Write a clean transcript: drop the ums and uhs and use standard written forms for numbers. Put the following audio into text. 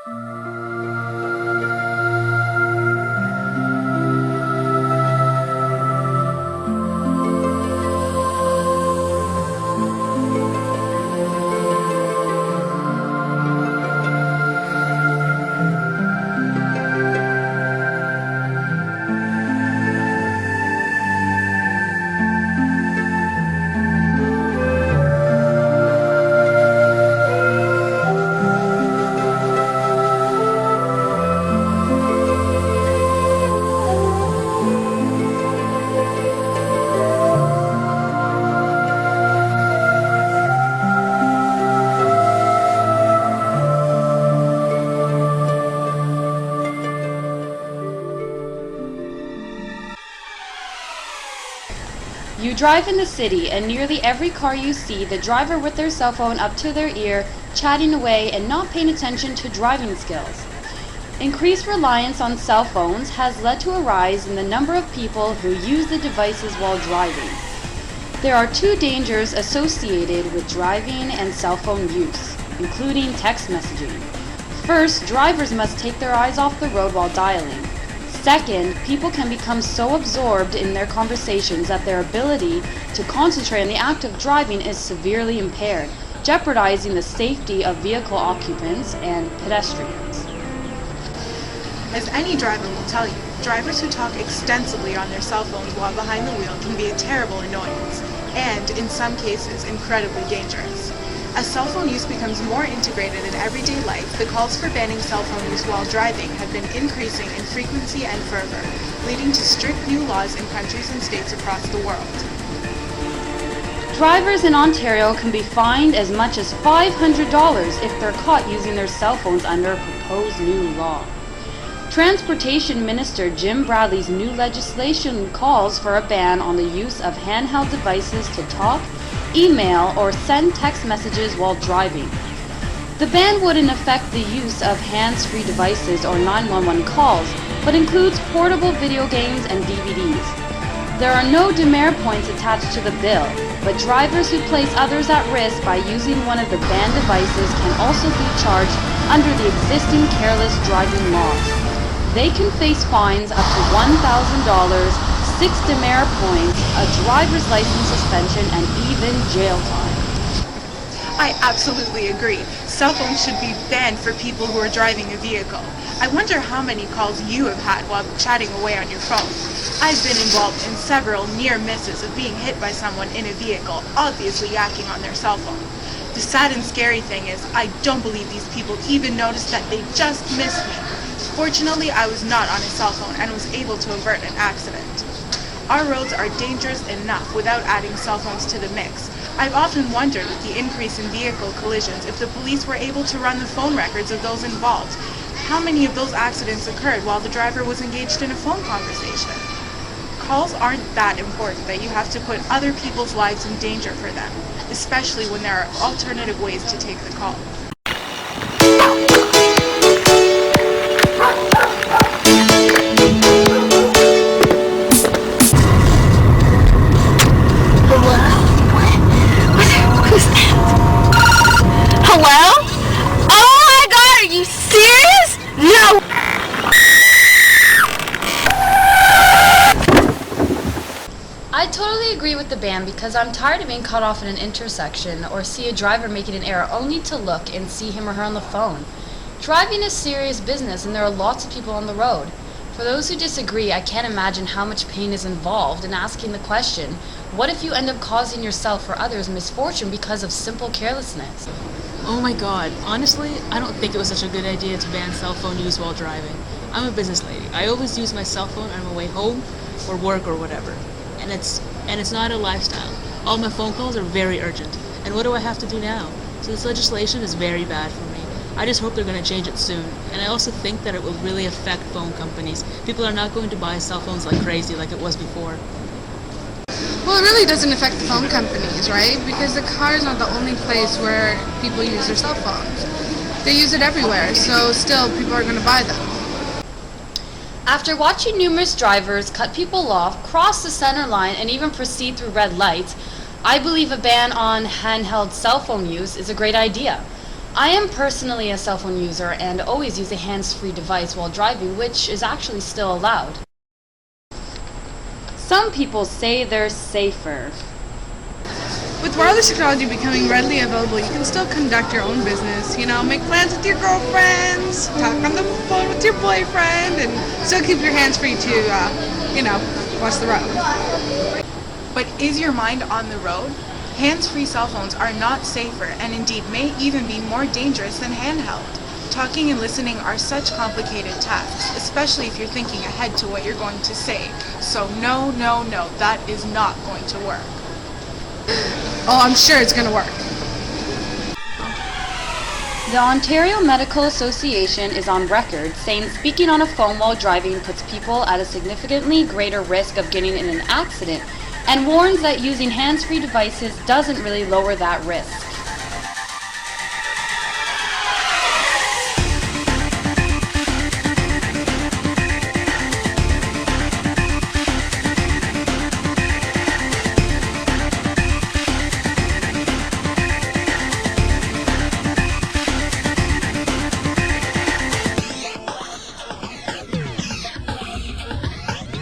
You drive in the city, and nearly every car you see, the driver with their cell phone up to their ear, chatting away and not paying attention to driving skills. Increased reliance on cell phones has led to a rise in the number of people who use the devices while driving. There are two dangers associated with driving and cell phone use, including text messaging. First, drivers must take their eyes off the road while dialing. Second, people can become so absorbed in their conversations that their ability to concentrate on the act of driving is severely impaired, jeopardizing the safety of vehicle occupants and pedestrians. As any driver will tell you, drivers who talk extensively on their cell phones while behind the wheel can be a terrible annoyance, and, in some cases, incredibly dangerous. As cell phone use becomes more integrated in everyday life, the calls for banning cell phone use while driving have been increasing in frequency and fervor, leading to strict new laws in countries and states across the world. Drivers in Ontario can be fined as much as $500 if they're caught using their cell phones under a proposed new law. Transportation Minister Jim Bradley's new legislation calls for a ban on the use of handheld devices to talk, email, or send text messages while driving. The ban wouldn't affect the use of hands-free devices or 911 calls, but includes portable video games and DVDs. There are no demerit points attached to the bill, but drivers who place others at risk by using one of the banned devices can also be charged under the existing careless driving laws. They can face fines up to $1,000, 6 demerit points, a driver's license suspension, and even jail time. I absolutely agree. Cell phones should be banned for people who are driving a vehicle. I wonder how many calls you have had while chatting away on your phone. I've been involved in several near misses of being hit by someone in a vehicle, obviously yakking on their cell phone. The sad and scary thing is, I don't believe these people even noticed that they just missed me. Fortunately, I was not on a cell phone and was able to avert an accident. Our roads are dangerous enough without adding cell phones to the mix. I've often wondered, with the increase in vehicle collisions, if the police were able to run the phone records of those involved. How many of those accidents occurred while the driver was engaged in a phone conversation? Calls aren't that important that you have to put other people's lives in danger for them, especially when there are alternative ways to take the call. I totally agree with the ban because I'm tired of being cut off in an intersection or see a driver making an error only to look and see him or her on the phone. Driving is serious business and there are lots of people on the road. For those who disagree, I can't imagine how much pain is involved in asking the question, what if you end up causing yourself or others misfortune because of simple carelessness? Oh my god, honestly, I don't think it was such a good idea to ban cell phone use while driving. I'm a business lady. I always use my cell phone on my way home or work or whatever. And it's not a lifestyle. All my phone calls are very urgent. And what do I have to do now? So this legislation is very bad for me. I just hope they're going to change it soon. And I also think that it will really affect phone companies. People are not going to buy cell phones like crazy like it was before. Well, it really doesn't affect the phone companies, right? Because the car is not the only place where people use their cell phones. They use it everywhere, so still people are going to buy them. After watching numerous drivers cut people off, cross the center line, and even proceed through red lights, I believe a ban on handheld cell phone use is a great idea. I am personally a cell phone user and always use a hands-free device while driving, which is actually still allowed. Some people say they're safer. With wireless technology becoming readily available, you can still conduct your own business, make plans with your girlfriends, talk on the phone with your boyfriend, and still keep your hands free to, watch the road. But is your mind on the road? Hands-free cell phones are not safer and indeed may even be more dangerous than handheld. Talking and listening are such complicated tasks, especially if you're thinking ahead to what you're going to say. So no, that is not going to work. Oh, I'm sure it's going to work. The Ontario Medical Association is on record saying speaking on a phone while driving puts people at a significantly greater risk of getting in an accident and warns that using hands-free devices doesn't really lower that risk.